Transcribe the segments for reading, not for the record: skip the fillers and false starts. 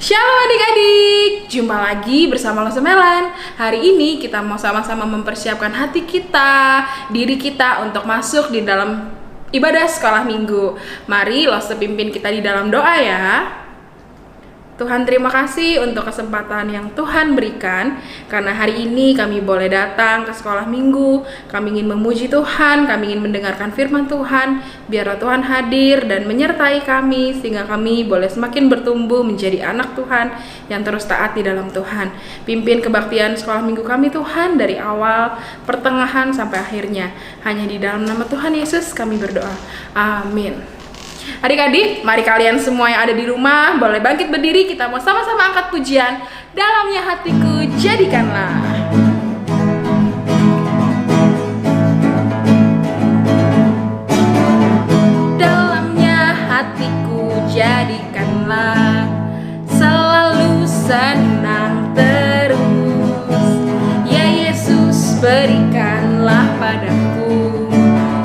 Shalom adik-adik, jumpa lagi bersama Lo Semelan. Hari ini kita mau sama-sama mempersiapkan hati kita, diri kita untuk masuk di dalam ibadah sekolah minggu. Mari Lo pimpin kita di dalam doa ya. Tuhan, terima kasih untuk kesempatan yang Tuhan berikan, karena hari ini kami boleh datang ke sekolah minggu. Kami ingin memuji Tuhan, kami ingin mendengarkan firman Tuhan. Biarlah Tuhan hadir dan menyertai kami, sehingga kami boleh semakin bertumbuh menjadi anak Tuhan yang terus taat di dalam Tuhan. Pimpin kebaktian sekolah minggu kami Tuhan, dari awal, pertengahan, sampai akhirnya. Hanya di dalam nama Tuhan Yesus kami berdoa, amin. Adik-adik, mari kalian semua yang ada di rumah boleh bangkit berdiri. Kita mau sama-sama angkat pujian, dalamnya hatiku jadikanlah. Dalamnya hatiku jadikanlah, selalu senang terus. Ya Yesus, berikanlah padaku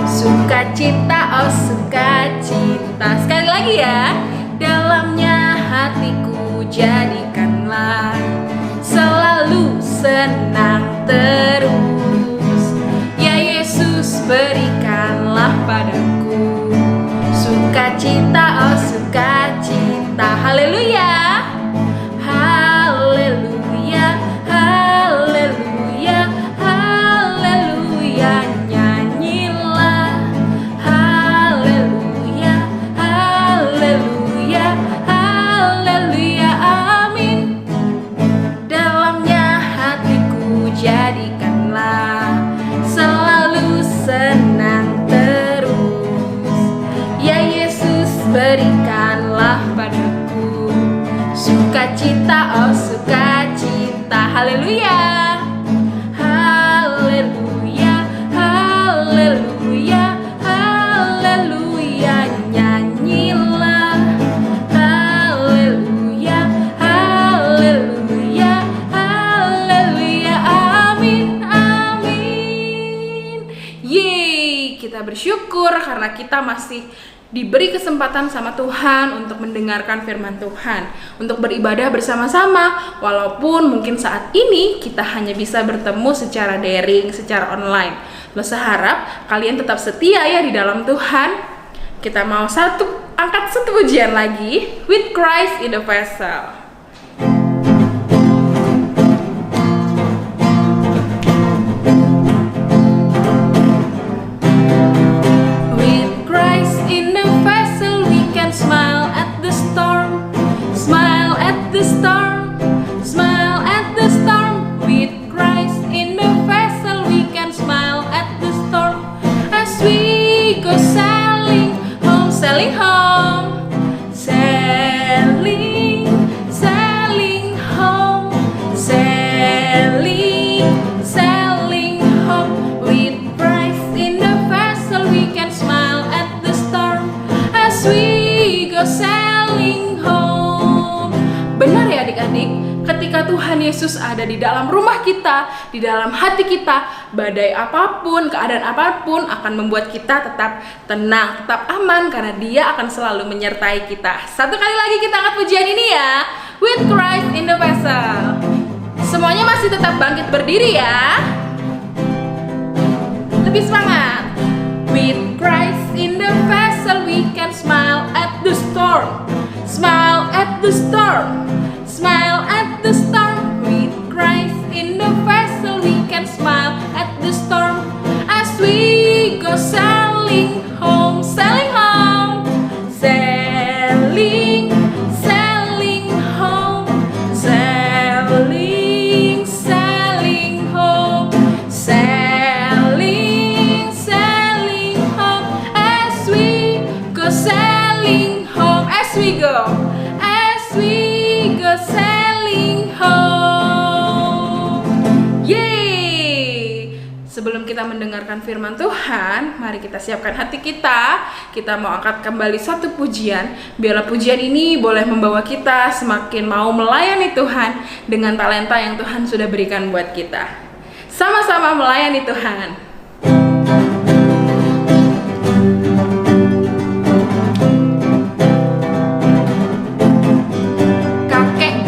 sukacita, oh sukacita. Sekali lagi ya, dalamnya hatiku jadikanlah, selalu senang terus. Ya Yesus, berikanlah padaku sukacita, oh sukacita. Haleluya, haleluya, haleluya, haleluya. Jadikanlah selalu senang terus. Ya Yesus, berikanlah padaku sukacita, oh sukacita. Haleluya, haleluya, haleluya, haleluya. Nyanyilah haleluya, haleluya, haleluya. Amin, amin. Yeay, kita bersyukur karena kita masih diberi kesempatan sama Tuhan untuk mendengarkan firman Tuhan, untuk beribadah bersama-sama. Walaupun mungkin saat ini kita hanya bisa bertemu secara daring, secara online. Lo harap kalian tetap setia ya di dalam Tuhan. Kita mau angkat satu pujian lagi, With Christ in the Vessel. Smile at the storm, smile at the storm, smile at the storm. With Christ in the vessel, we can smile at the storm. As we go sailing home, sailing home, sailing, sailing home, sailing, sailing home. With Christ in the vessel, we can smile at the storm. As we go sailing home. Benar ya adik-adik, ketika Tuhan Yesus ada di dalam rumah kita, di dalam hati kita, badai apapun, keadaan apapun akan membuat kita tetap tenang, tetap aman, karena Dia akan selalu menyertai kita. Satu kali lagi kita angkat pujian ini ya, With Christ in the Vessel. Semuanya masih tetap bangkit berdiri ya. Lebih semangat. With Christ in the vessel, we can smile at the storm, smile at the storm, smile at the storm. With Christ in the vessel, we can smile at the storm. As we go sailing home, sailing home, sailing, sailing home, sailing, sailing home, sailing, sailing home. As we go sailing home, as we go sailing home. Yeay. Sebelum kita mendengarkan firman Tuhan, mari kita siapkan hati kita. Kita mau angkat kembali satu pujian. Biarlah pujian ini boleh membawa kita semakin mau melayani Tuhan dengan talenta yang Tuhan sudah berikan buat kita. Sama-sama melayani Tuhan. Kakek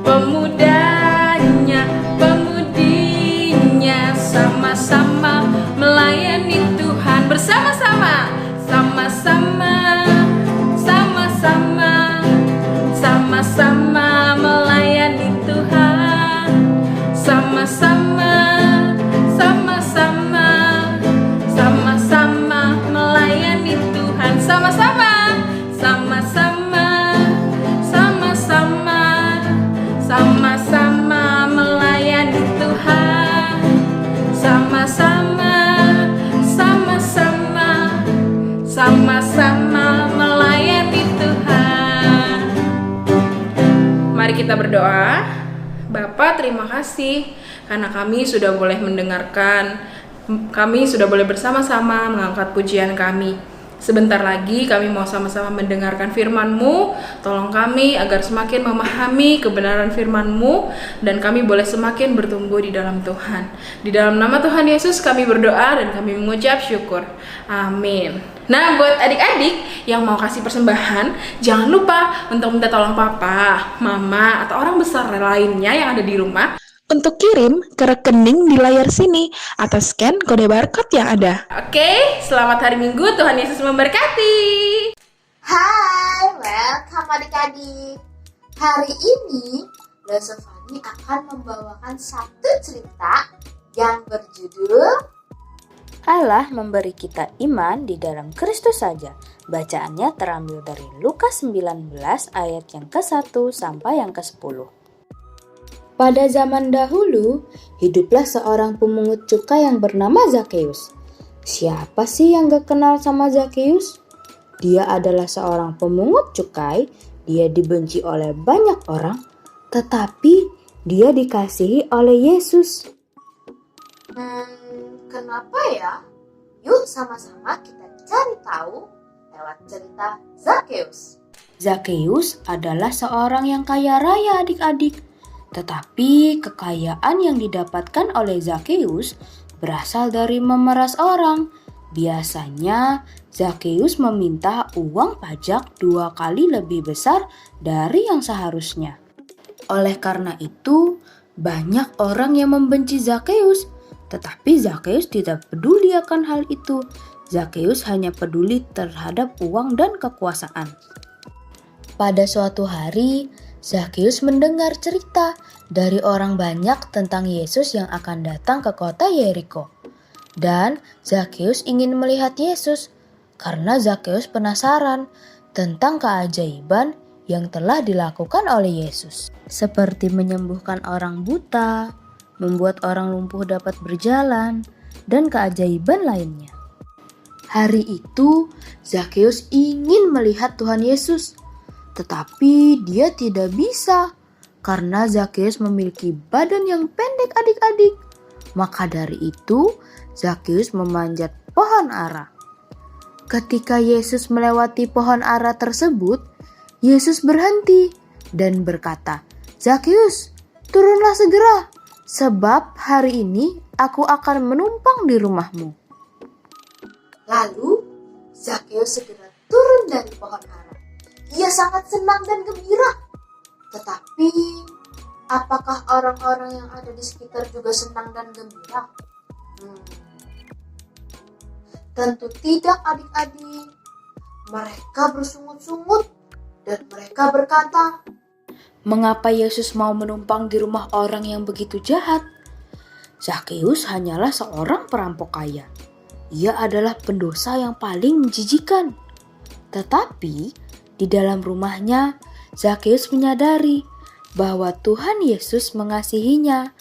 Pemudanya, pemudinya sama-sama melayani Tuhan. Bersama-sama, sama-sama, sama-sama, sama-sama melayani Tuhan. Sama-sama, sama-sama, sama-sama melayani Tuhan. Sama-sama, sama-sama, sama-sama, sama-sama melayani Tuhan. Sama-sama, sama-sama, sama-sama melayani Tuhan. Mari kita berdoa. Bapa, terima kasih karena kami sudah boleh mendengarkan, kami sudah boleh bersama-sama mengangkat pujian kami. Sebentar lagi kami mau sama-sama mendengarkan firman-Mu. Tolong kami agar semakin memahami kebenaran firman-Mu dan kami boleh semakin bertumbuh di dalam Tuhan. Di dalam nama Tuhan Yesus kami berdoa dan kami mengucap syukur. Amin. Nah, buat adik-adik yang mau kasih persembahan, jangan lupa untuk minta tolong papa, mama, atau orang besar lainnya yang ada di rumah untuk kirim ke rekening di layar sini atau scan kode barcode yang ada. Oke, selamat hari Minggu, Tuhan Yesus memberkati. Hai, welcome adik-adik. Hari ini, Losofani akan membawakan satu cerita yang berjudul Allah memberi kita iman di dalam Kristus saja. Bacaannya terambil dari Lukas 19 ayat yang ke-1 sampai yang ke-10. Pada zaman dahulu, hiduplah seorang pemungut cukai yang bernama Zakeus. Siapa sih yang gak kenal sama Zakeus? Dia adalah seorang pemungut cukai, dia dibenci oleh banyak orang, tetapi dia dikasihi oleh Yesus. Kenapa ya? Yuk sama-sama kita cari tahu lewat cerita Zakeus. Zakeus adalah seorang yang kaya raya adik-adik. Tetapi kekayaan yang didapatkan oleh Zakeus berasal dari memeras orang. Biasanya Zakeus meminta uang pajak 2 kali lebih besar dari yang seharusnya. Oleh karena itu, banyak orang yang membenci Zakeus. Tetapi Zakeus tidak peduli akan hal itu. Zakeus hanya peduli terhadap uang dan kekuasaan. Pada suatu hari, Zakeus mendengar cerita dari orang banyak tentang Yesus yang akan datang ke kota Yeriko. Dan Zakeus ingin melihat Yesus karena Zakeus penasaran tentang keajaiban yang telah dilakukan oleh Yesus. Seperti menyembuhkan orang buta, membuat orang lumpuh dapat berjalan, dan keajaiban lainnya. Hari itu, Zakeus ingin melihat Tuhan Yesus. Tetapi dia tidak bisa karena Zakeus memiliki badan yang pendek adik-adik. Maka dari itu, Zakeus memanjat pohon ara. Ketika Yesus melewati pohon ara tersebut, Yesus berhenti dan berkata, "Zakeus, turunlah segera, sebab hari ini aku akan menumpang di rumahmu." Lalu, Zakeus segera turun dari pohon ara. Ia sangat senang dan gembira. Tetapi, apakah orang-orang yang ada di sekitar juga senang dan gembira? Tentu tidak adik-adik. Mereka bersungut-sungut dan mereka berkata, Mengapa Yesus mau menumpang di rumah orang yang begitu jahat? Zakeus hanyalah seorang perampok kaya. Ia adalah pendosa yang paling menjijikan. Tetapi, di dalam rumahnya, Zakeus menyadari bahwa Tuhan Yesus mengasihinya.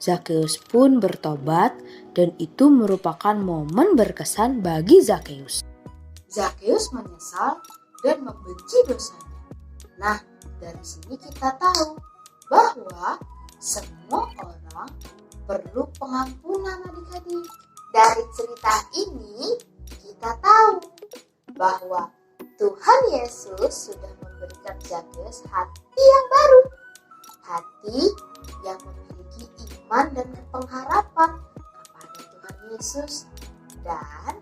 Zakeus pun bertobat dan itu merupakan momen berkesan bagi Zakeus. Zakeus menyesal dan membenci dosanya. Nah, dari sini kita tahu bahwa semua orang perlu pengampunan adik-adik. Dari cerita ini kita tahu bahwa Tuhan Yesus sudah memberikan Zakeus hati yang baru. Hati yang memiliki iman dan pengharapan kepada Tuhan Yesus. Dan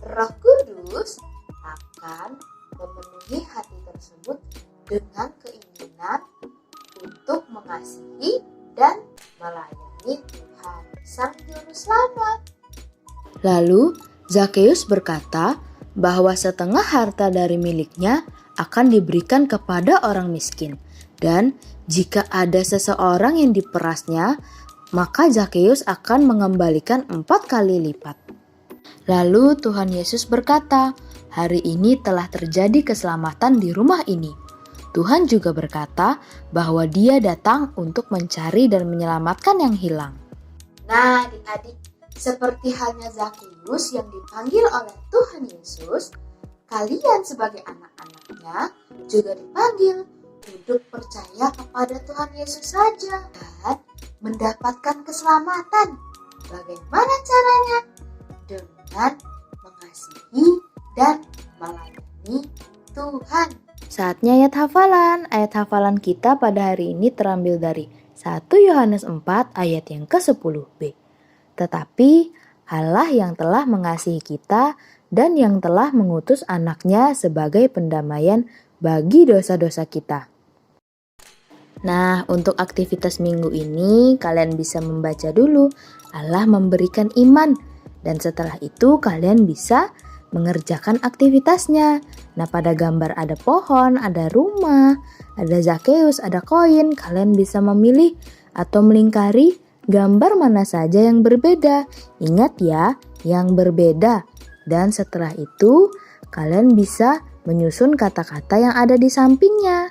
Roh Kudus akan memenuhi hati tersebut dengan keinginan Lalu Zakheus berkata bahwa setengah harta dari miliknya akan diberikan kepada orang miskin. Dan jika ada seseorang yang diperasnya, maka Zakheus akan mengembalikan 4 kali lipat. Lalu Tuhan Yesus berkata, hari ini telah terjadi keselamatan di rumah ini. Tuhan juga berkata bahwa Dia datang untuk mencari dan menyelamatkan yang hilang. Nah, adik-adik, seperti halnya Zakheus yang dipanggil oleh Tuhan Yesus, kalian sebagai anak-anaknya juga dipanggil untuk percaya kepada Tuhan Yesus saja dan mendapatkan keselamatan. Bagaimana caranya? Dengan mengasihi dan melayani Tuhan. Saatnya ayat hafalan. Ayat hafalan kita pada hari ini terambil dari 1 Yohanes 4 ayat yang ke-10b. Tetapi Allah yang telah mengasihi kita dan yang telah mengutus anaknya sebagai pendamaian bagi dosa-dosa kita. Nah, untuk aktivitas minggu ini kalian bisa membaca dulu Allah memberikan iman, dan setelah itu kalian bisa mengerjakan aktivitasnya. Nah, pada gambar ada pohon, ada rumah, ada Zakheus, ada koin. Kalian bisa memilih atau melingkari gambar mana saja yang berbeda. Ingat ya, yang berbeda. Dan setelah itu kalian bisa menyusun kata-kata yang ada di sampingnya.